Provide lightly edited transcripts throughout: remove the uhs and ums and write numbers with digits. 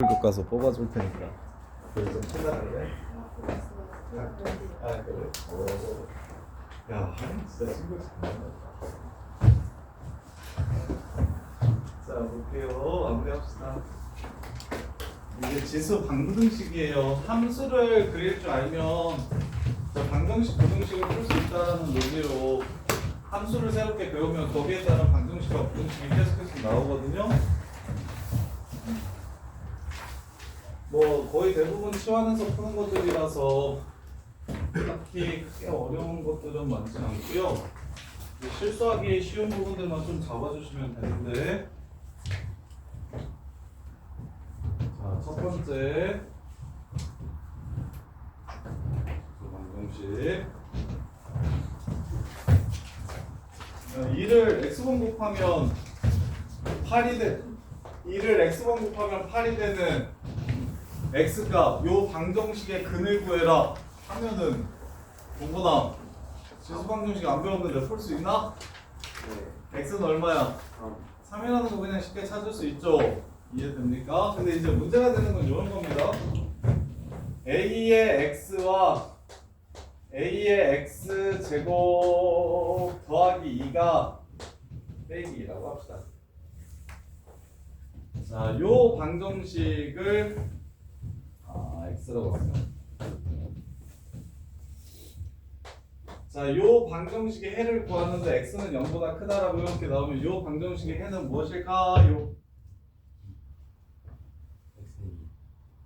교과서 뽑아줄 테니까 그걸 좀 찾아갈래? 아 그래? 오. 야 진짜 친구 잘한다. 자 볼게요. 마무리합시다. 이게 지수 방정식이에요. 함수를 그릴 줄 알면 저 방정식 부등식을 풀 수 있다는 논리로 함수를 새롭게 배우면 거기에 따른 방정식과 부등식이 계속 나오거든요. 뭐 거의 대부분 치환해서 푸는 것들이라서 딱히 크게 어려운 것들은 많지 않고요. 실수하기 쉬운 부분들만 좀 잡아주시면 되는데, 자, 첫 번째 방정식 2를 x번 곱하면 8이 돼. 2를 x번 곱하면 8이 되는 x가 요 방정식의 근을 구해라 하면은 뭐보다 지수 방정식 안 배웠는데 풀 수 있나? 네. x는 얼마야? 3이라는 거 그냥 쉽게 찾을 수 있죠. 이해됩니까? 근데 이제 문제가 되는 건 이런 겁니다. a의 x와 a의 x 제곱 더하기 2가 빼기 2라고 합시다. 자, 요 방정식을 x라고 했어요. 자, 요 방정식의 해를 구하는데 x는 0보다 크다라고 이렇게 나오면 요 방정식의 해는 무엇일까요?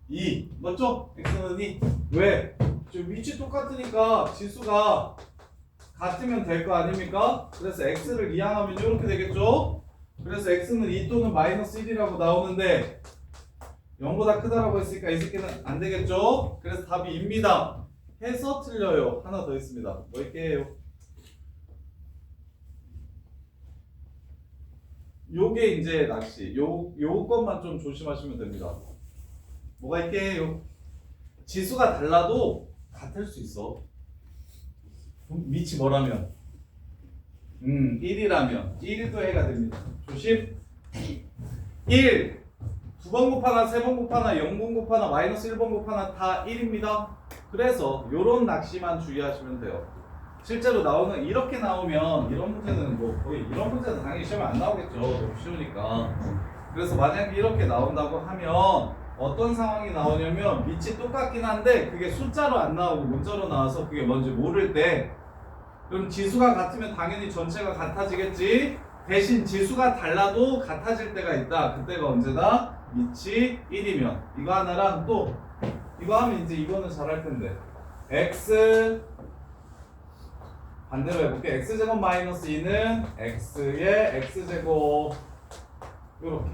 2. 맞죠? x는 2. 왜? 지금 위치 똑같으니까 지수가 같으면 될 거 아닙니까? 그래서 x를 이항하면 이렇게 되겠죠? 그래서 x는 2 또는 마이너스 1이라고 나오는데 0보다 크다라고 했으니까 이 새끼는 안 되겠죠? 그래서 답이 2입니다. 해서 틀려요. 하나 더 있습니다. 뭘게요? 요게 이제 낚시. 요것만 좀 조심하시면 됩니다. 뭐가 있게요? 지수가 달라도 같을 수 있어. 밑이 뭐라면? 1이라면 1도 해가 됩니다. 조심. 1 2번 곱하나 3번 곱하나 0번 곱하나 마이너스 1번 곱하나 다 1입니다. 그래서 요런 낚시만 주의하시면 돼요. 실제로 나오는 이렇게 나오면 이런 문제는 뭐 거의 이런 문제는 당연히 시험에 안 나오겠죠. 너무 쉬우니까. 그래서 만약에 이렇게 나온다고 하면 어떤 상황이 나오냐면 밑이 똑같긴 한데 그게 숫자로 안 나오고 문자로 나와서 그게 뭔지 모를 때, 그럼 지수가 같으면 당연히 전체가 같아지겠지. 대신 지수가 달라도 같아질 때가 있다. 그때가 언제다? 밑이 1이면. 이거 하나랑 또 이거 하면 이제 이거는 잘할 텐데, x 반대로 해볼게. x제곱 마이너스 2는 x의 x제곱 요렇게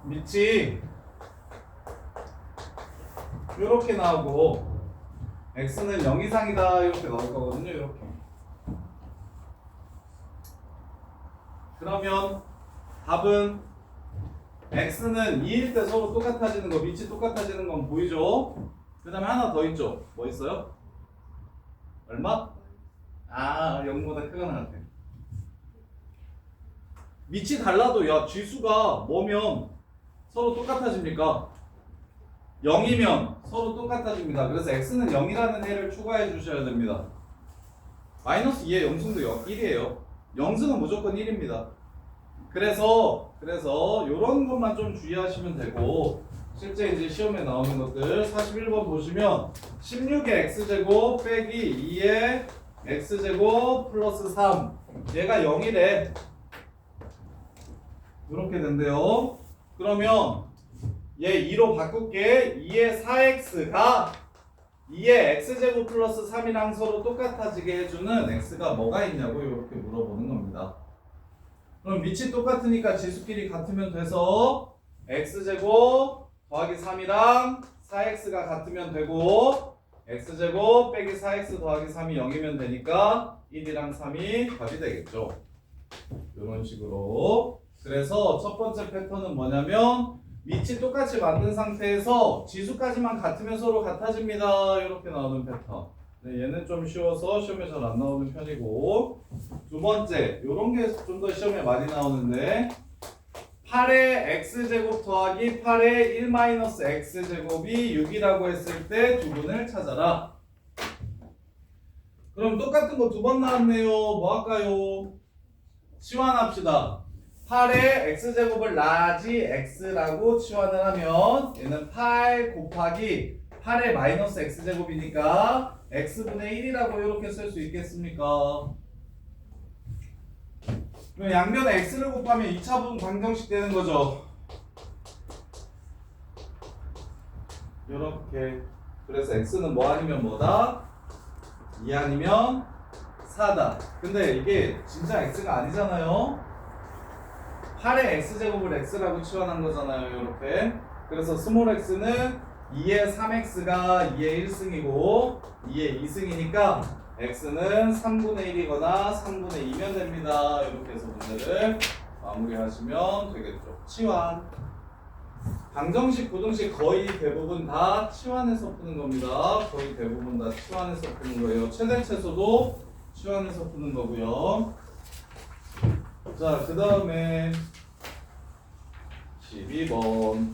밑이 요렇게 나오고 x는 0 이상이다 이렇게 나올 거거든요. 이렇게. 그러면 답은 x는 2일 때 서로 똑같아지는 거, 밑이 똑같아지는 건 보이죠? 그 다음에 하나 더 있죠? 뭐 있어요? 얼마? 0보다 크거나 같아. 밑이 달라도 야 지수가 뭐면 서로 똑같아집니까? 0이면 서로 똑같아집니다. 그래서 x는 0이라는 해를 추가해 주셔야 됩니다. 마이너스 2의 영승도 1이에요. 영승은 무조건 1입니다. 그래서 요런 것만 좀 주의하시면 되고, 실제 이제 시험에 나오는 것들 41번 보시면 16의 x제곱 빼기 2의 x제곱 플러스 3 얘가 0이래. 이렇게 된대요. 그러면 얘 2로 바꿀게. 2의 4x가 2의 x제곱 플러스 3이랑 서로 똑같아지게 해주는 x가 뭐가 있냐고 이렇게 물어보는 겁니다. 그럼 밑이 똑같으니까 지수끼리 같으면 돼서 x제곱 더하기 3이랑 4x가 같으면 되고, x제곱 빼기 4x 더하기 3이 0이면 되니까 1이랑 3이 답이 되겠죠. 이런 식으로. 그래서 첫 번째 패턴은 뭐냐면 밑이 똑같이 만든 상태에서 지수까지만 같으면 서로 같아집니다. 이렇게 나오는 패턴. 네, 얘는 좀 쉬워서 시험에 잘 안 나오는 편이고, 두 번째 요런 게 좀 더 시험에 많이 나오는데 8의 x제곱 더하기 8의 1 마이너스 x제곱이 6이라고 했을 때 두분을 찾아라. 그럼 똑같은 거 두 번 나왔네요. 뭐 할까요? 치환합시다. 8의 x제곱을 라지 x라고 치환을 하면 얘는 8 곱하기 8의 마이너스 x제곱이니까 x분의 1이라고 이렇게 쓸 수 있겠습니까? 그럼 양변에 x를 곱하면 2차 부분 방정식 되는 거죠. 이렇게. 그래서 x는 뭐 아니면 뭐다? 2 아니면 4다. 근데 이게 진짜 x가 아니잖아요. 8의 x제곱을 x라고 치환한 거잖아요. 이렇게. 그래서 스몰 x는 2의 3x가 2의 1승이고 2의 2승이니까 x는 3분의 1이거나 3분의 2면 됩니다. 이렇게 해서 문제를 마무리하시면 되겠죠. 치환. 방정식, 부등식 거의 대부분 다 치환해서 푸는 겁니다. 거의 대부분 다 치환해서 푸는 거예요. 최대 최소도 치환해서 푸는 거고요. 자, 그 다음에 12번.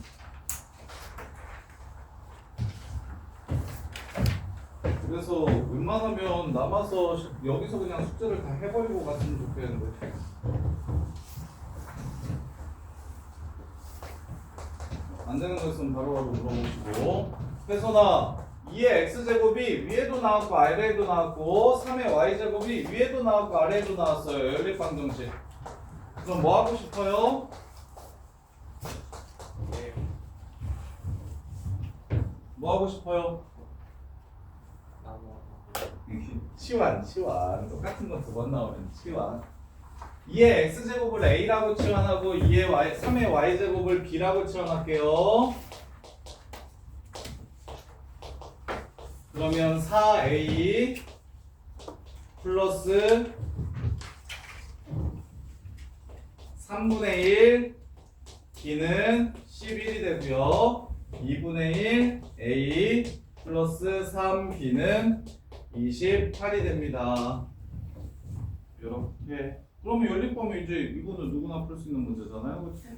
그래서 웬만하면 남아서 여기서 그냥 숙제를 다 해버리고 갔으면 좋겠는데. 안 되는 거 있으면 바로바로 물어보시고. 혜선아, 2의 x제곱이 위에도 나왔고 아래에도 나왔고 3의 y제곱이 위에도 나왔고 아래에도 나왔어요. 연립방정식. 그럼 뭐 하고 싶어요? 뭐 하고 싶어요? 치환. 똑같은 거 두 번 나오면 치환. 2의 x제곱을 a라고 치환하고 3의 y제곱을 b라고 치환할게요. 그러면 4a 플러스 3분의 1 b는 11이 되고요. 2분의 1 a 플러스 3b는 28이 됩니다. 이렇게. 그러면 연립하면 이제 이거는 누구나 풀 수 있는 문제잖아요. 그렇죠?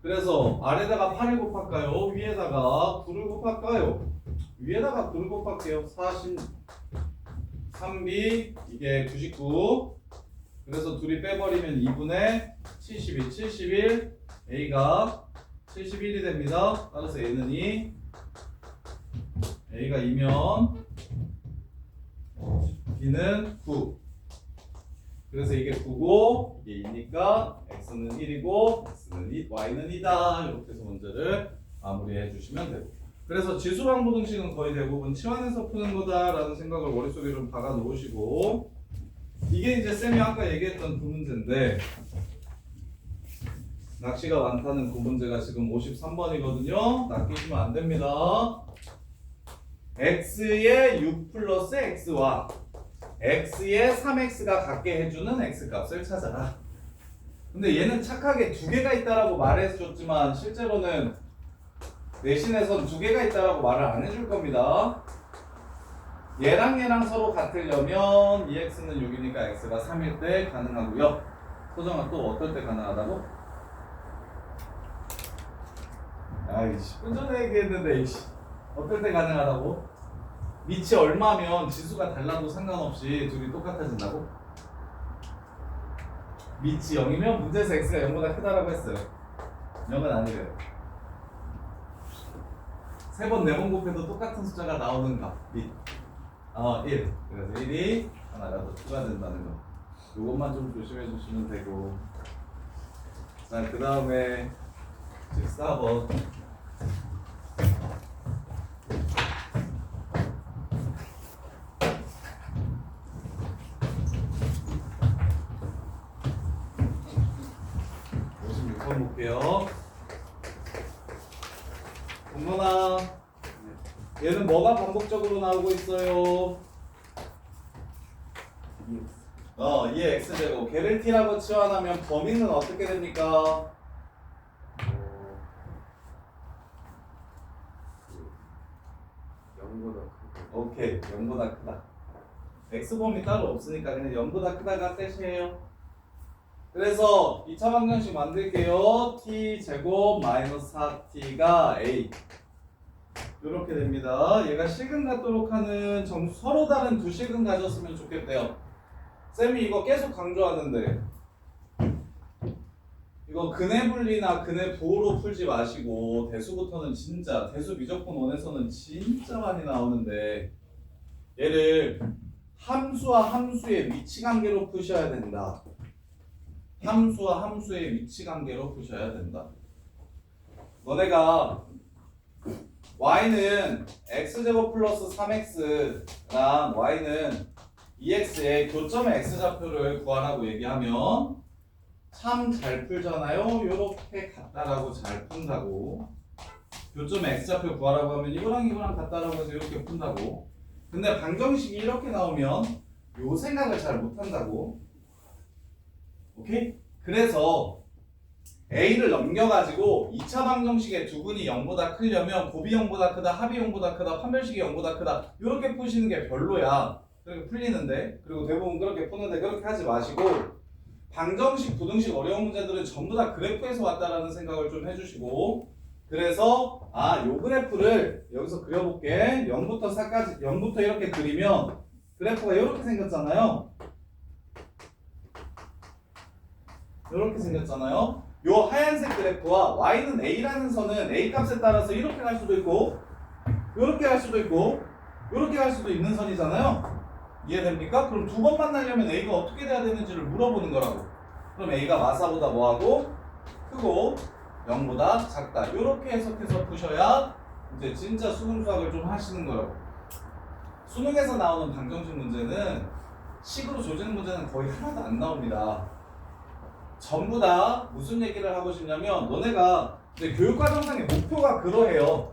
그래서 아래다가 8을 곱할까요? 위에다가 9를 곱할까요? 위에다가 9를 곱할게요. 43b 이게 99. 그래서 둘이 빼버리면 2분의 72, 71 a가 71이 됩니다. 따라서 얘는 2 a가 2면 b는 9. 그래서 이게 9고 이게 2니까 x는 1이고 y는 2다. 이렇게 해서 문제를 마무리해 주시면 되고. 그래서 지수방 부등식은 거의 대부분 치환해서 푸는 거다라는 생각을 머릿속에 좀 박아 놓으시고, 이게 이제 쌤이 아까 얘기했던 그 문제인데, 낚시가 많다는 그 문제가 지금 53번이거든요. 낚이시면 안 됩니다. x의 6 플러스 x와 x의 3x가 같게 해주는 x값을 찾아라. 근데 얘는 착하게 두 개가 있다라고 말해줬지만 실제로는 내신에선 두 개가 있다라고 말을 안 해줄 겁니다. 얘랑 서로 같으려면 2x는 6이니까 x가 3일 때 가능하고요. 소정아 또 어떨 때 가능하다고? 아이 10분 전에 얘기했는데 이씨. 어떨 때 가능하다고? 밑이 얼마면 지수가 달라도 상관없이 둘이 똑같아진다고? 밑이 0이면 문제에서 x가 0보다 크다라고 했어요. 0은 아니래요. 3번, 4번 곱해도 똑같은 숫자가 나오는 값. 밑. 1. 그래서 1이 하나가 더 추가된다는 거. 요것만 좀 조심해 주시면 되고. 자, 그 다음에 14번. 볼게요. 동문아, 얘는 뭐가 반복적으로 나오고 있어요? 2 x제곱. 걔를 t라고 치환하면 범위는 어떻게 됩니까? 0보다 크다. 오케이, 0보다 크다. x범위 따로 없으니까 그냥 0보다 크다가 셋이에요. 그래서 2차 방정식 만들게요. t제곱 마이너스 4t가 a 이렇게 됩니다. 얘가 실근 갖도록 하는 서로 다른 두 실근 가졌으면 좋겠대요. 쌤이 이거 계속 강조하는데 이거 근해 분리나 근해 부호로 풀지 마시고 대수부터는 진짜 대수 미적분 원에서는 진짜 많이 나오는데 얘를 함수와 함수의 위치관계로 푸셔야 된다. 함수와 함수의 위치관계로 푸셔야 된다. 너네가 y는 x제곱 플러스 3x랑 y는 2x의 교점의 x좌표를 구하라고 얘기하면 참 잘 풀잖아요. 요렇게 같다라고 잘 푼다고. 교점의 x좌표 구하라고 하면 이거랑 이거랑 같다라고 해서 이렇게 푼다고. 근데 방정식이 이렇게 나오면 요 생각을 잘 못한다고. 오케이? 그래서 A를 넘겨가지고 2차 방정식의 두근이 0보다 크려면 곱이 0보다 크다, 합이 0보다 크다, 판별식이 0보다 크다 이렇게 푸시는 게 별로야. 그렇게 풀리는데 그리고 대부분 그렇게 푸는데 그렇게 하지 마시고 방정식, 부등식 어려운 문제들은 전부 다 그래프에서 왔다라는 생각을 좀 해주시고 그래서 요 그래프를 여기서 그려볼게. 0부터 4까지 0부터 이렇게 그리면 그래프가 이렇게 생겼잖아요. 이렇게 생겼잖아요. 요 하얀색 그래프와 y는 a라는 선은 a 값에 따라서 이렇게 갈 수도 있고 이렇게 갈 수도 있고 이렇게 갈 수도 있는 선이잖아요. 이해됩니까? 그럼 두 번 만나려면 a가 어떻게 돼야 되는지를 물어보는 거라고. 그럼 a가 마사보다 뭐하고? 크고 0보다 작다. 이렇게 해석해서 푸셔야 이제 진짜 수능 수학을 좀 하시는 거라고. 수능에서 나오는 방정식 문제는 식으로 조지는 문제는 거의 하나도 안 나옵니다. 전부 다 무슨 얘기를 하고 싶냐면 너네가 이제 교육과정상의 목표가 그러해요.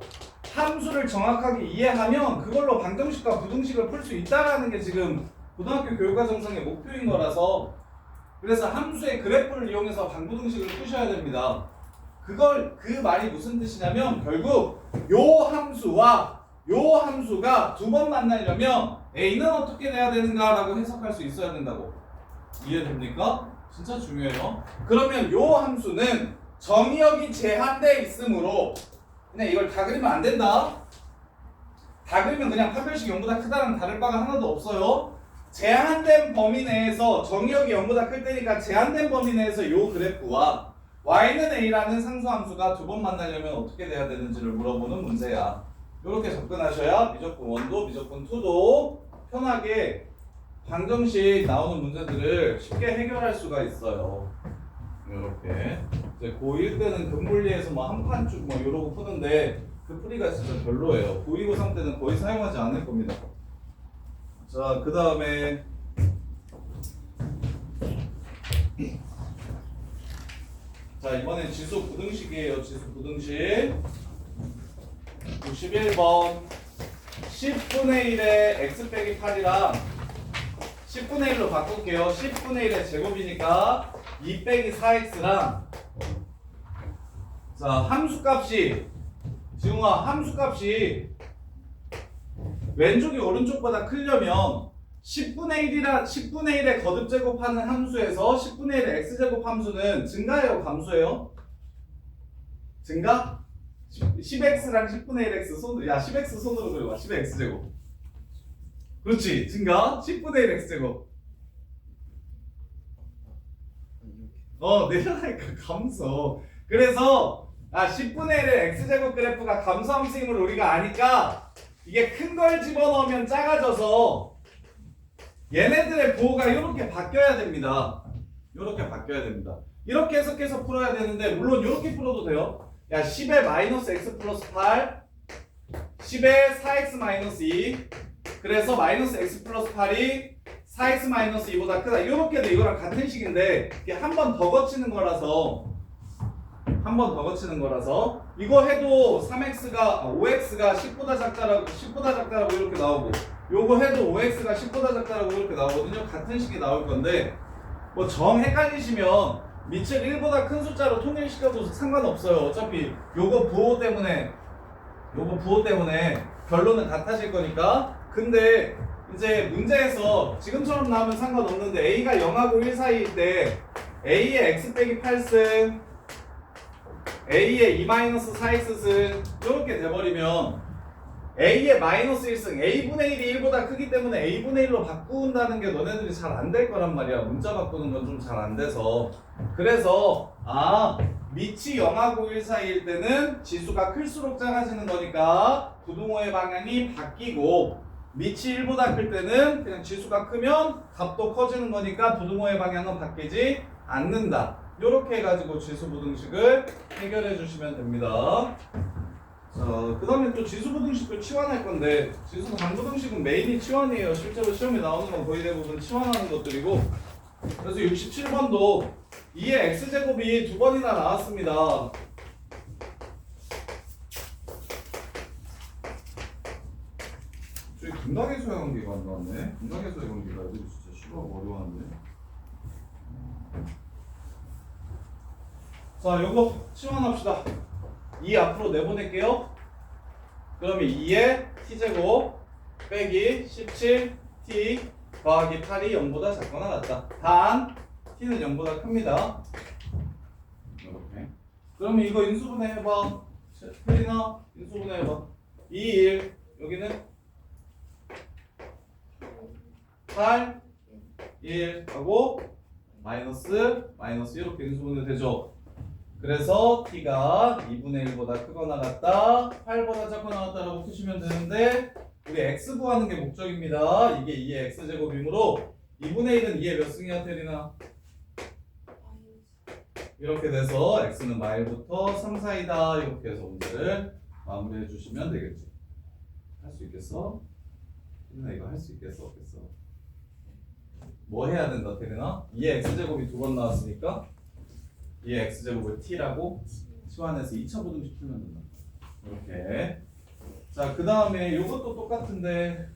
함수를 정확하게 이해하면 그걸로 방정식과 부등식을 풀 수 있다라는 게 지금 고등학교 교육과정상의 목표인 거라서 그래서 함수의 그래프를 이용해서 방부등식을 푸셔야 됩니다. 그 말이 무슨 뜻이냐면 결국 요 함수와 요 함수가 두 번 만나려면 A는 어떻게 돼야 되는가라고 해석할 수 있어야 된다고. 이해됩니까? 진짜 중요해요. 그러면 요 함수는 정의역이 제한돼 있으므로 그냥 이걸 다 그리면 안 된다. 다 그리면 그냥 판별식 0보다 크다랑 다를 바가 하나도 없어요. 제한된 범위 내에서 정의역이 0보다 클 때니까 제한된 범위 내에서 요 그래프와 y는 a라는 상수함수가 두 번 만나려면 어떻게 돼야 되는지를 물어보는 문제야. 이렇게 접근하셔야 미적분 1도 미적분 2도 편하게 방정식 나오는 문제들을 쉽게 해결할 수가 있어요. 이렇게 이제 고1 때는 근분리에서 뭐 한 판 쭉 뭐 이러고 푸는데 그 풀이가 진짜 별로예요. 고2, 고3 때는 거의 사용하지 않을 겁니다. 자, 그 다음에 자 이번엔 지수 부등식이에요. 지수 부등식 91번 10분의 1의 x 빼기 8이랑 10분의 1로 바꿀게요. 10분의 1의 제곱이니까 2 빼기 4x랑 자 함수값이 지웅아 함수값이 왼쪽이 오른쪽보다 크려면 10분의 1의 거듭 제곱하는 함수에서 10분의 1의 x제곱 함수는 증가예요? 감소예요? 증가? 10x랑 10분의 1x 손으로 10x 손으로 그려봐. 10의 x제곱 그렇지 증가 10분의 1 x제곱 내려가니까 감소. 그래서 10분의 1의 x제곱 그래프가 감소함수임을 우리가 아니까 이게 큰 걸 집어넣으면 작아져서 얘네들의 부호가 이렇게 바뀌어야 됩니다. 이렇게 바뀌어야 됩니다. 이렇게 해석해서 풀어야 되는데 물론 이렇게 풀어도 돼요. 10의 마이너스 x 플러스 8 10의 4x 마이너스 2 그래서 마이너스 x 플러스 8이 4x 마이너스 2보다 크다. 이렇게도 이거랑 같은 식인데 이게 한 번 더 거치는 거라서 이거 해도 5x가 10보다 작다라고 이렇게 나오고 요거 해도 5x가 10보다 작다라고 이렇게 나오거든요. 같은 식이 나올 건데 뭐 정 헷갈리시면 밑을 1보다 큰 숫자로 통일시켜도 상관없어요. 어차피 요거 부호 때문에 결론은 같아질 거니까. 근데 이제 문제에서 지금처럼 나오면 상관없는데 a가 0하고 1 사이일 때 A의 x 빼기 8승 A의 2-4x승 이렇게 돼버리면 A의 마이너스 1승 A분의 1이 1보다 크기 때문에 A분의 1로 바꾼다는 게 너네들이 잘 안 될 거란 말이야. 문자 바꾸는 건 좀 잘 안 돼서. 그래서 밑이 0하고 1 사이일 때는 지수가 클수록 작아지는 거니까 부등호의 방향이 바뀌고 밑이 1보다 클 때는 그냥 지수가 크면 값도 커지는 거니까 부등호의 방향은 바뀌지 않는다. 이렇게 해가지고 지수부등식을 해결해 주시면 됩니다. 자, 그 다음에 또 지수부등식도 치환할 건데 지수 반부등식은 메인이 치환이에요. 실제로 시험에 나오는 건 거의 대부분 치환하는 것들이고 그래서 67번도 2의 x제곱이 두 번이나 나왔습니다. 저기 분각의수의 관계가 안 나왔네. 분각의수의 관계가 애들이 진짜 싫어하고 어려워하는데. 자, 요거 치환합시다. 2 앞으로 내보낼게요. 그러면 2의 t제곱 빼기 17t 더하기 8이 0보다 작거나 같다. 단 t는 0보다 큽니다. 이렇게. 그러면 이거 인수분해 해봐. 혜린아 인수분해 해봐. 2, 1 여기는 8, 1 하고 마이너스 이렇게 인수분해 되죠. 그래서 t가 2분의 1보다 크거나 같다, 8보다 작거나 같다라고 푸시면 되는데 우리 x 구하는 게 목적입니다. 이게 2의 x제곱이므로 2분의 1은 2의 몇 승이야 태리나? 이렇게 돼서 x는 마일부터 3 사이다. 이렇게 해서 문제를 마무리해 주시면 되겠지. 할 수 있겠어? 태리나 이거 할 수 있겠어? 없겠어? 뭐 해야 된다 태리나? 2의 x제곱이 두 번 나왔으니까 이 x제곱을 t라고 치환해서 2차 부등식 풀면 된다. 이렇게. 자, 그 다음에 이것도 똑같은데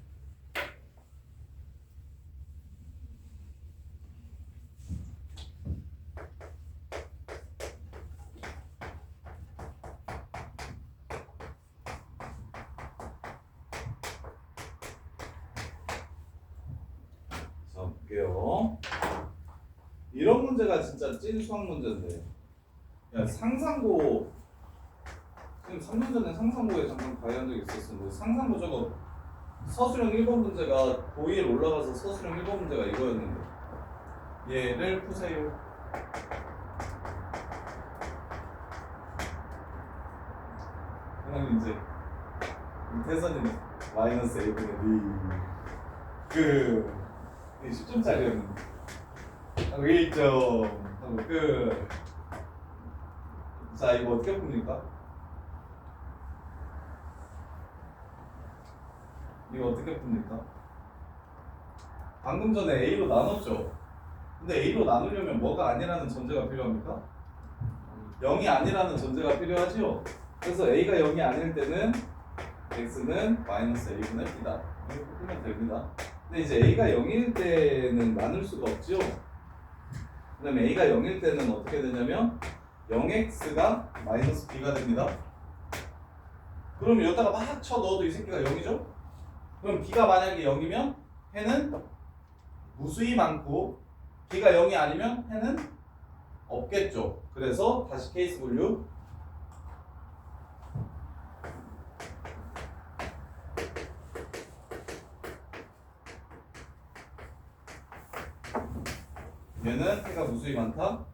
자, 볼게요. 이런 문제가 진짜 찐 수학 문제인데, 야 상상고 지금 3년 전에 상상고에 잠깐 가야 적이 있었는데 상상고 저거 서술형 1번 문제가 고1 올라가서 서술형 1번 문제가 이거였는데 얘를 푸세요. 그러면 이제 태선이는 마이너스 A분의 B 10점짜리였는데 하고 1점 하고 끝. 자, 이거 어떻게 풉니까? 이거 어떻게 풉니까? 방금 전에 A로 나눴죠? 근데 A로 나누려면 뭐가 아니라는 전제가 필요합니까? 0이 아니라는 전제가 필요하죠? 그래서 A가 0이 아닐 때는 X는 마이너스 A분의 B다. 이렇게 풀면 됩니다. 근데 이제 A가 0일 때는 나눌 수가 없죠? 그 다음에 A가 0일 때는 어떻게 되냐면 0x가 마이너스 b가 됩니다. 그럼 여기다가 막 쳐 넣어도 이 새끼가 0이죠? 그럼 b가 만약에 0이면 해는 무수히 많고 b가 0이 아니면 해는 없겠죠. 그래서 다시 케이스 분류. 얘는 해가 무수히 많다.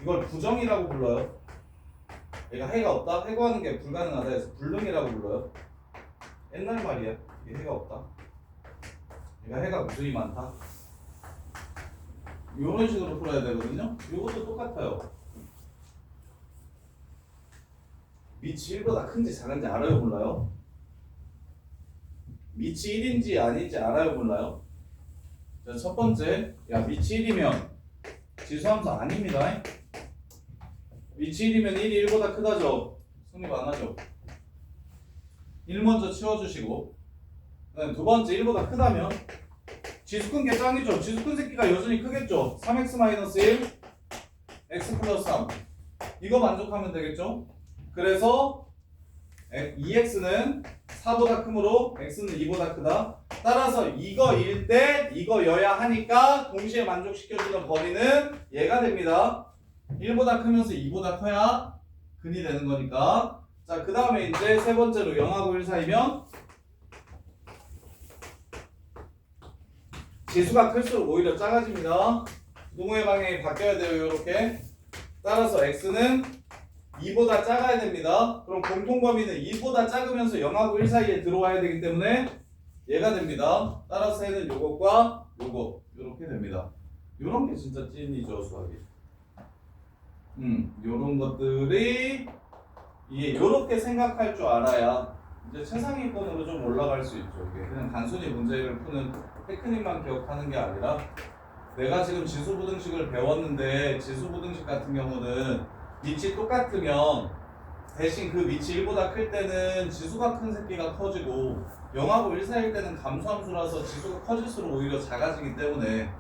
이걸 부정이라고 불러요. 얘가 해가 없다. 해 구하는 게 불가능하다 해서 불능이라고 불러요. 옛날 말이야. 이게 해가 없다. 얘가 해가 무수히 많다. 이런 식으로 풀어야 되거든요. 이것도 똑같아요. 밑이 1보다 큰지 작은지 알아요? 몰라요? 밑이 1인지 아닌지 알아요? 몰라요? 자, 첫 번째, 밑이 1이면 지수함수 아닙니다. 밑이 1이면 1이 1보다 크다죠? 성립 안 하죠? 1 먼저 치워주시고, 그다음에 두 번째 1보다 크다면 지수 큰 게 짱이죠? 지수 큰 새끼가 여전히 크겠죠? 3x-1, x 플러스 3 이거 만족하면 되겠죠? 그래서 2x는 4보다 크므로 x는 2보다 크다. 따라서 이거일 때 이거여야 하니까 동시에 만족시켜주는 범위는 얘가 됩니다. 1보다 크면서 2보다 커야 근이 되는 거니까. 자, 그 다음에 이제 세 번째로 0하고 1 사이면 지수가 클수록 오히려 작아집니다. 부동호의 방향이 바뀌어야 돼요. 이렇게. 따라서 x는 2보다 작아야 됩니다. 그럼 공통범위는 2보다 작으면서 0하고 1 사이에 들어와야 되기 때문에 얘가 됩니다. 따라서 얘는 요것과 요거 이렇게 됩니다. 요런 게 진짜 찐이죠, 수학이. 요런 것들이 이게 요렇게 생각할 줄 알아야 이제 최상위권으로 좀 올라갈 수 있죠. 이게 그냥 단순히 문제를 푸는 테크닉만 기억하는 게 아니라 내가 지금 지수부등식을 배웠는데 지수부등식 같은 경우는 위치 똑같으면 대신 그 위치 1보다 클 때는 지수가 큰 새끼가 커지고 0하고 1 사이일 때는 감소함수라서 지수가 커질수록 오히려 작아지기 때문에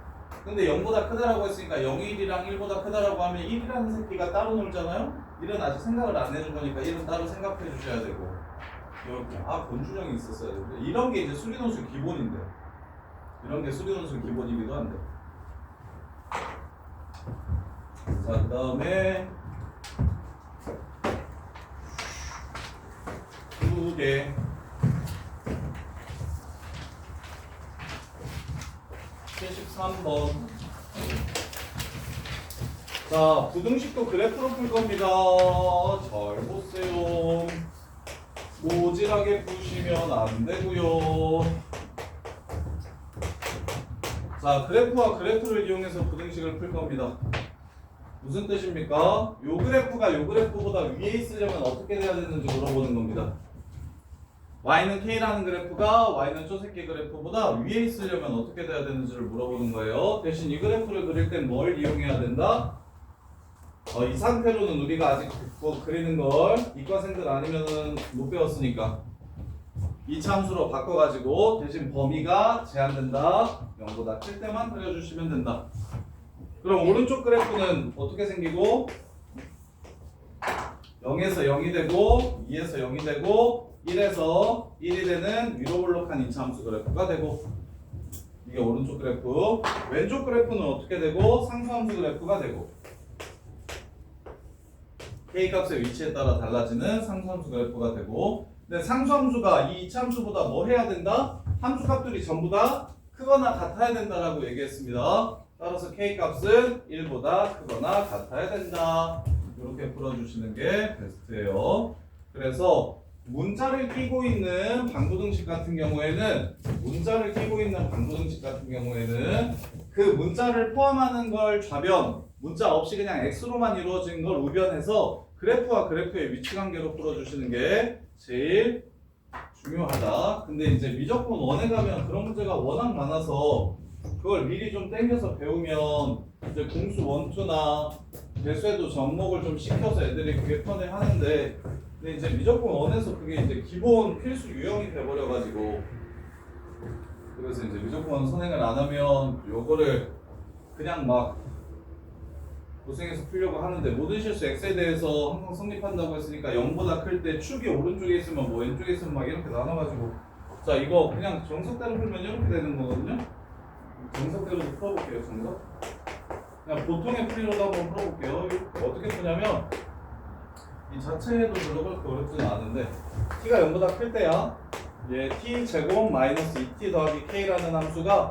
근데 0보다 크다라고 했으니까 0이 1이랑 1보다 크다라고 하면 1이라는 새끼가 따로 놀잖아요? 1은 아직 생각을 안 해준 거니까 1은 따로 생각해 주셔야 되고 이렇게 권준영이 있었어야 되는데 이런 게 이제 수리논술 기본인데 이런 게 수리논술 기본이기도 한데 자 그 다음에 2개 73번 자 부등식도 그래프로 풀 겁니다. 잘 보세요. 모질하게 푸시면 안 되고요. 자 그래프와 그래프를 이용해서 부등식을 풀 겁니다. 무슨 뜻입니까? 요 그래프가 요 그래프보다 위에 있으려면 어떻게 돼야 되는지 물어보는 겁니다. y는 k라는 그래프가 y는 쪼새끼 그래프보다 위에 있으려면 어떻게 돼야 되는지를 물어보는 거예요. 대신 이 그래프를 그릴 땐 뭘 이용해야 된다? 이 상태로는 우리가 아직 그리는 걸 이과생들 아니면은 못 배웠으니까 이차함수로 바꿔가지고 대신 범위가 제한된다. 0보다 클 때만 그려주시면 된다. 그럼 오른쪽 그래프는 어떻게 생기고 0에서 0이 되고 2에서 0이 되고 1에서 1이 되는 위로 볼록한 이차함수 그래프가 되고 이게 오른쪽 그래프. 왼쪽 그래프는 어떻게 되고 상수함수 그래프가 되고 K값의 위치에 따라 달라지는 상수함수 그래프가 되고 근데 상수함수가 이 이차함수보다 뭐 해야 된다? 함수값들이 전부 다 크거나 같아야 된다라고 얘기했습니다. 따라서 K값은 1보다 크거나 같아야 된다. 이렇게 풀어주시는 게 베스트예요. 그래서 문자를 끼고 있는 방부등식 같은 경우에는 그 문자를 포함하는 걸 좌변, 문자 없이 그냥 x로만 이루어진 걸 우변해서 그래프와 그래프의 위치관계로 풀어주시는 게 제일 중요하다. 근데 이제 미적분 원에 가면 그런 문제가 워낙 많아서 그걸 미리 좀 땡겨서 배우면 이제 공수 원투나 배수에도 접목을 좀 시켜서 애들이 그게 편해 하는데 근데 이제 미적분 원에서 그게 이제 기본 필수 유형이 돼버려가지고 그래서 이제 미적분 원 선행을 안 하면 요거를 그냥 막 고생해서 풀려고 하는데 모든 실수 x에 대해서 항상 성립한다고 했으니까 0보다 클 때 축이 오른쪽에 있으면 뭐 왼쪽에 있으면 막 이렇게 나눠가지고 자 이거 그냥 정석대로 풀면 이렇게 되는 거거든요. 정석대로 풀어볼게요. 정석 그냥 보통의 풀이로도 한번 풀어볼게요. 어떻게 푸냐면 이 자체에도 별로 그렇게 어렵지는 않은데 t가 0보다 클 때야 얘 t 제곱 마이너스 2t 더하기 k라는 함수가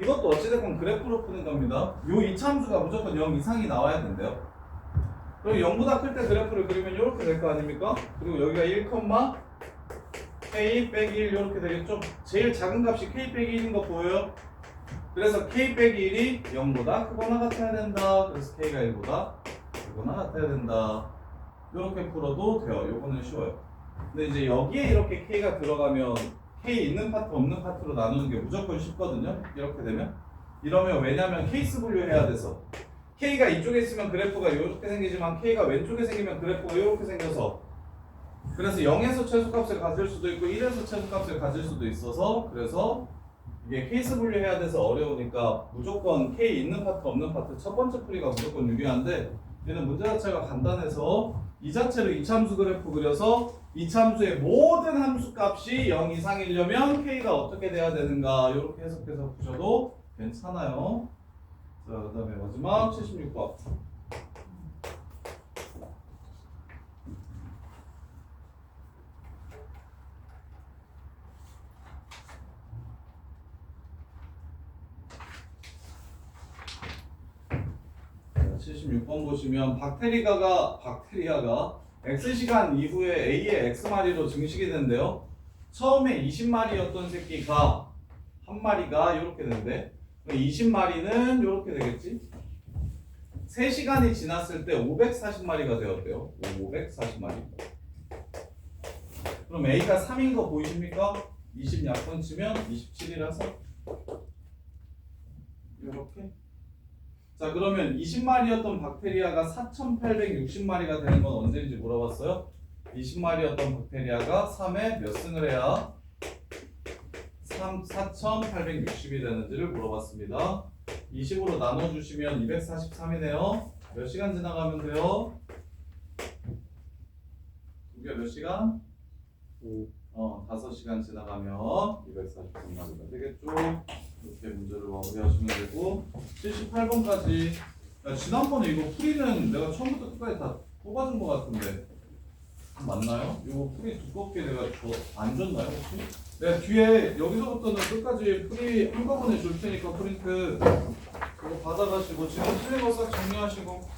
이것도 어찌됐건 그래프로 푸는 겁니다. 요 이차함수가 무조건 0 이상이 나와야 된대요. 그럼 0보다 클 때 그래프를 그리면 이렇게 될 거 아닙니까? 그리고 여기가 1, k 빼기 1 이렇게 되겠죠? 제일 작은 값이 k 빼기 1인 거 보여요? 그래서 k 빼기 1이 0보다 크거나 같아야 된다. 그래서 k가 1보다 크거나 같아야 된다. 이렇게 풀어도 돼요. 요거는 쉬워요. 근데 이제 여기에 이렇게 k가 들어가면 k 있는 파트 없는 파트로 나누는 게 무조건 쉽거든요. 이렇게 되면 이러면 왜냐면 케이스 분류해야 돼서 k가 이쪽에 있으면 그래프가 이렇게 생기지만 k가 왼쪽에 생기면 그래프가 이렇게 생겨서 그래서 0에서 최소값을 가질 수도 있고 1에서 최소값을 가질 수도 있어서 그래서 이게 케이스 분류해야 돼서 어려우니까 무조건 k 있는 파트 없는 파트 첫 번째 풀이가 무조건 유리한데 얘는 문제 자체가 간단해서 이 자체로 이참수 그래프 그려서 이참수의 모든 함수 값이 0 이상이려면 k가 어떻게 돼야 되는가 이렇게 해석해서 보셔도 괜찮아요. 자, 그 다음에 마지막 76번. 자, 76번 보시면 박테리아가 X시간 이후에 A의 X마리로 증식이 되는데요. 처음에 20마리였던 새끼가 한 마리가 이렇게 되는데 20마리는 이렇게 되겠지? 3시간이 지났을 때 540마리가 되었대요. 540마리. 그럼 A가 3인 거 보이십니까? 20 약분 치면 27이라서 이렇게. 자, 그러면 20마리였던 박테리아가 4,860마리가 되는 건 언제인지 물어봤어요. 20마리였던 박테리아가 3에 몇 승을 해야 4,860이 되는지를 물어봤습니다. 20으로 나눠주시면 243이네요. 몇 시간 지나가면 돼요? 두개 몇 시간? 5시간 지나가면 243마리가 되겠죠? 이렇게 문제를 마무리하시면 되고 78번까지 지난번에 이거 풀이는 내가 처음부터 끝까지 다 뽑아준 것 같은데 맞나요? 이거 풀이 두껍게 내가 안 줬나요 혹시? 내가 뒤에 여기서부터는 끝까지 풀이 한꺼번에 줄 테니까 프린트 그거 받아가시고 지금 틀린 거 싹 정리하시고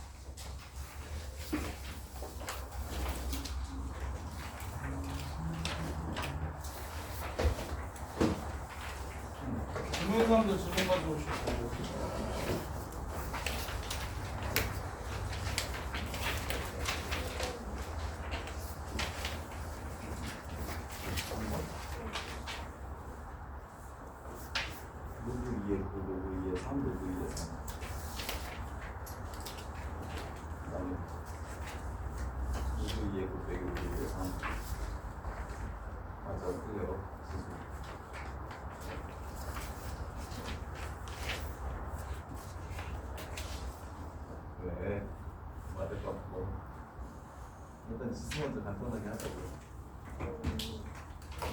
주변 사람들 질문 가지고 오시고 로그 2에 9, 로그 2에 3, 로그 2에 3. 그다음에 로그 2에 9, 빼기 로그 2에 3. 맞아, 틀려. 왜? 맞을 것 같고. 일단 지수 먼저 간단하게 하자고요.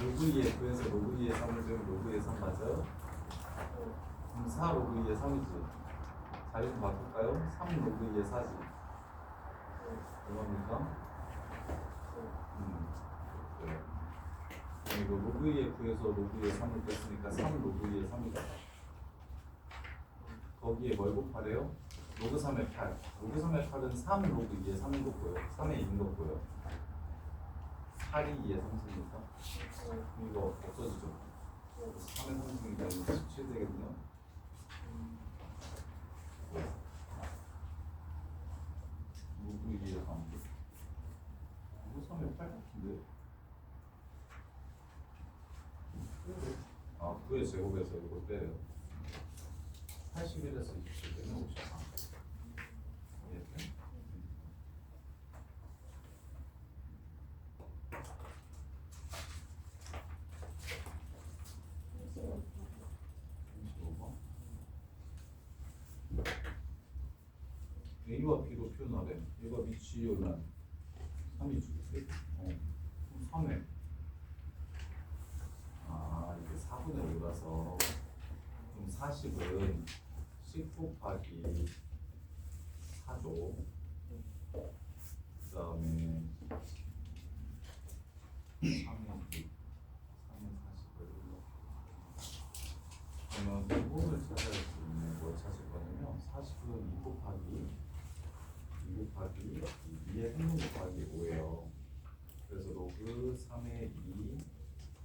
로그 2에 9에서 로그 2에 3을 빼면 로그 2에 3 맞아요? 그럼 4 로그 2에 3이지. 자리 좀 바꿀까요? 3 로그 2에 4지. 얼마입니까? 네. 이거 로그 2에 9에서 로그 2에 3을 뺐으니까 3 로그 2에 3이다. 거기에 뭘 곱하래요? 로그 3의 8. 로그 3의 8은 3 로그 2에 3인 거고요. 3에 2인 거고요. 8이 2에 3승이니까 이거 없어지죠. 3의 3승이니까 17 되거든요. 로그 2에 3. 로그 3의 8 같은데? 아, 9의 제곱에서 이거 빼요. 81에서 27 되면 54. 이렇게. A와 B로 표현하래. 얘가 미치면 3이 주겠지? 그럼 3회. 아, 이게 4분의 5라서 그럼 40은 10 곱하기 4죠. 그 다음에 3의 40을 그러면 기본을 찾아야 수 있는 걸 찾을 거냐면 40은 2 곱하기 2의 행분 곱하기 5예요. 그래서 로그 3의 2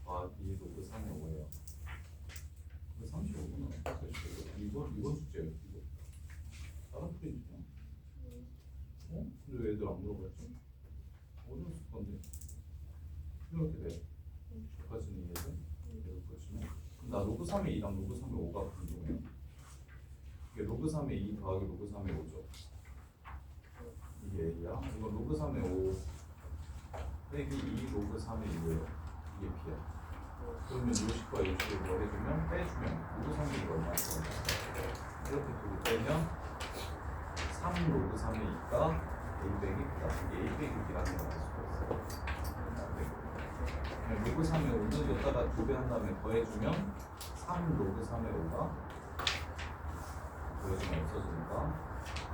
더하기 로그 3의 5예요. 35구나. 이번 숙제예요. 이거. 다른 프린트야. 근데 왜 애들 안 물어봤지? 어려웠을 건데. 이렇게 돼. 여기까지는 이해돼? 여기까지는. 나 로그 3의 2랑 로그 3의 5가 궁금해요. 이게 로그 3의 2 더하기 로그 3의 5죠. 이게 A야. 이거 로그 3의 5 빼기 2 로그 3의 2예요. 이게 B야. 그러면 요식과 요식을 뭐 해주면 빼주면 로그 3의 2가 얼마나 되냐. 이렇게 두고 빼면 3 로그 3의 2가 A 빼기 그다음에 A 빼기 B라는 걸 할 수가 있어. 그냥 로그 3의 5는 여기다가 2배 한 다음에 더해주면 3 로그 3의 5가 더해주면 없어지니까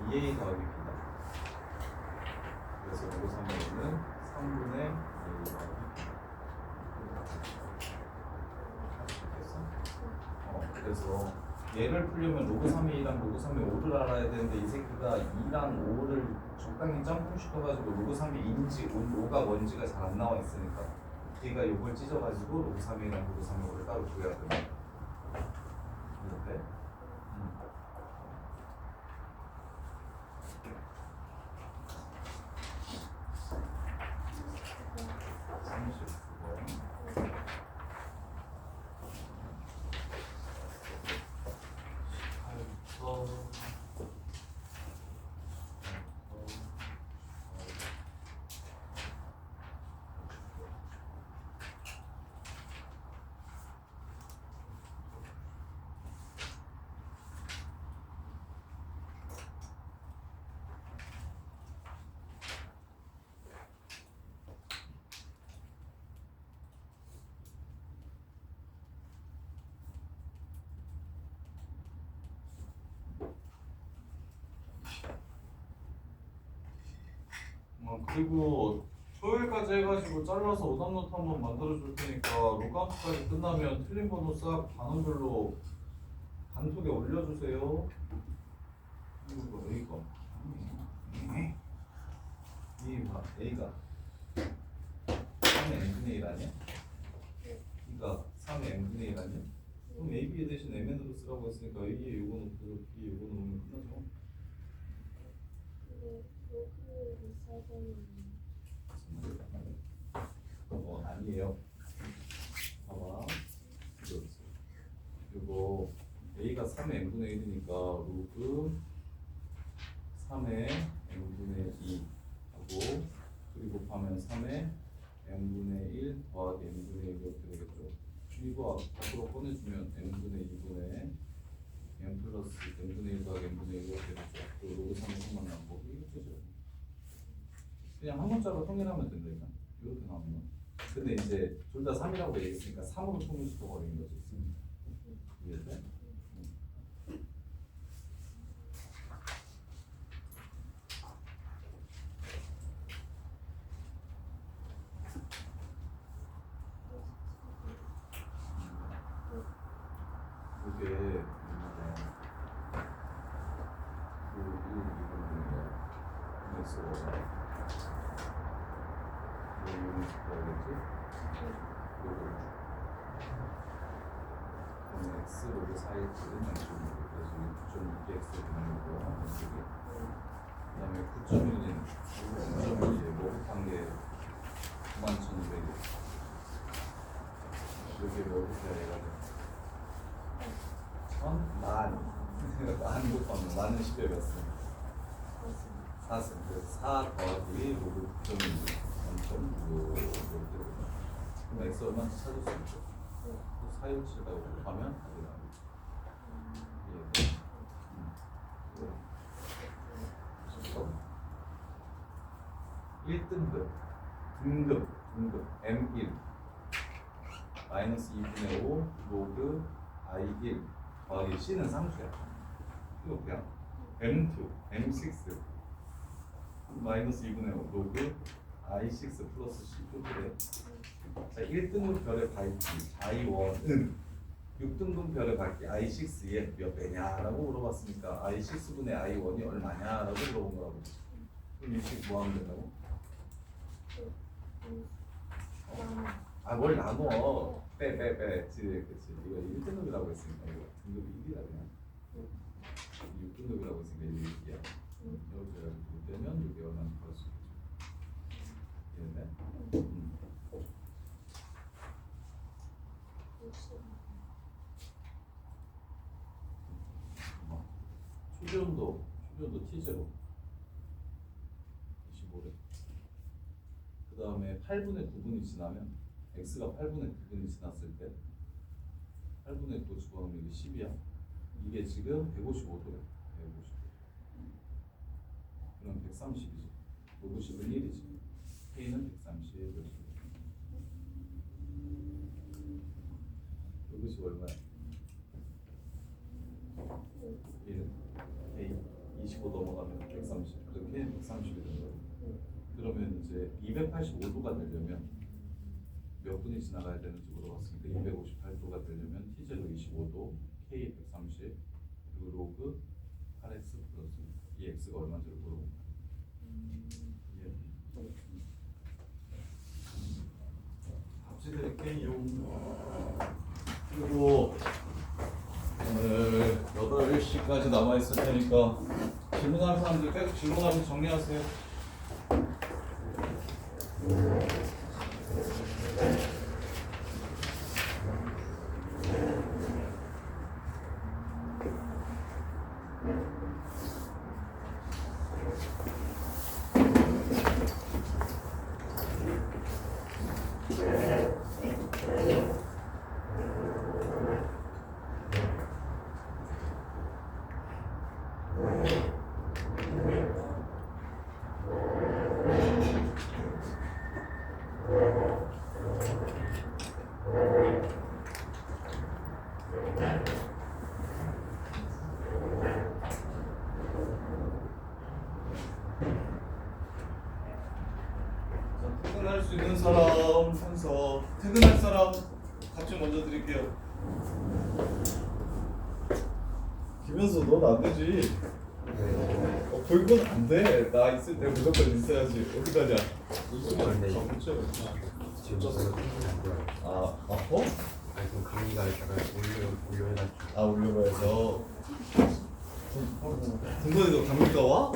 2A 더하기 B다. 그래서 로그 3의 5는 3분의 A 더하기 B. 할 수 있겠어? 그래서 얘를 풀려면 로그 3의 2랑 로그 3의 5를 알아야 되는데 이 새끼가 2랑 5를 적당히 점프시켜가지고 로그 3의 2인지 5가 뭔지가 잘 안 나와 있으니까 걔가 요걸 찢어가지고 로그 3의 2랑 로그 3의 5를 따로 구해야 돼. 이렇게. 39번. 그리고 토요일까지 해가지고 잘라서 오답노트 한번 만들어 줄 테니까 로그아웃까지 끝나면 틀린 번호 싹 단원별로 단톡에 올려주세요. 이거 A가 A가 3의 n분의 1 아니야? 그러니까 3의 n분의 1 아니야? 그럼 A, B 대신 mn으로 쓰라고 했으니까 A에 요거 놓고 B에 요거 놓으면 끝나죠? 아니에요. 봐봐. 이거 A가 3의 n분의 1이니까 로그 3의 n분의 2 하고 그리고 곱하면 3의 n분의 1 더하기 n분의 1 이렇게 되겠죠. 이거 앞으로 꺼내주면 n분의 2분의 n 플러스 n분의 1 더하기 n분의 1 이렇게 되겠죠. 또 로그 3의 성만 나오고 이렇게 되죠. 그냥 한 문자로 통일하면 된다니까. 이렇게 나오면. 근데 이제 둘 다 3이라고 얘기했으니까 3으로 통일시켜 버리는 거지. 이해돼? 이게 뭐냐면 x 로그 4일치는 양쪽이고 그래서 9.2x에 되는 거고요. 양쪽이. 그 다음에 9.1은 9.1에 뭐 곱한 게 91,200이 여기 뭐 곱해야 해가지고 1000만 곱하면 만은 10에 몇 승? 4승. 그래서 4 더하기 로그 9.1 3.6 이렇게 되거든요. 그럼 x 얼마인지 찾을 수 있죠. 4일치에다가 곱하면 답이 나옵니다. 이해돼? 1등급 등급 M1 마이너스 2분의 5 로그 I1 더하기 C는 상수야. 이거 그냥 M2 M6 마이너스 2분의 5 로그 I6 플러스 C 이렇게 돼. 자, 1등급 별의 밝기 I1은 6등급 별의 밝기 I6에 몇 배냐라고 물어봤으니까 I6분의 I1이 얼마냐라고 물어본 거라고. 그럼 이식 뭐 하면 된다고? 뭘 나눠? 빼. 그치. 이거 1등급이라고 했으니까 이거 등급이 1이다 그냥. 6등급이라고 했으니까 이거 1이야. 여기서 빼면 여기 얼마나 벌 수 있겠죠. 이해돼? 초전도 T0 25래. 그 다음에 8분의 9분이 지나면 x가 8분의 9분이 지났을 때 8분의 9 집어넣으면 이게 10이야. 이게 지금 155도래. 155. 그럼 130이지. 로그 10은 1이지. K는 130 이렇게. 로그 10 얼마야? 1은 K 25 넘어가면 130. 그럼 K는 130이 되는 거야. 그러면 이제 285도가 되려면 몇 분이 지나가야 되는지 물어봤으니까 258도가 되려면 T0 25도, K 130, 그리고 로그 8x 플러스 2x가 얼마인지를 물어본 거야. 예. 답지 드릴게요. 그리고 오늘 8시까지 남아있을 테니까 질문하는 사람들 계속 질문하면서 정리하세요. 자, 퇴근할 수 있는 사람 선서 퇴근할 사람 같이 먼저 드릴게요. 김현수 넌 안 되지. 벌건 안 돼. 나 있을 때 무조건 있어야지. 어떡하냐? 근데 그렇죠. 지금 저거 안 돼요. 아 아파? 아니 좀 감기가 있다가 올려해가지고. 아 올려봐서. 등산에도 감기가 와?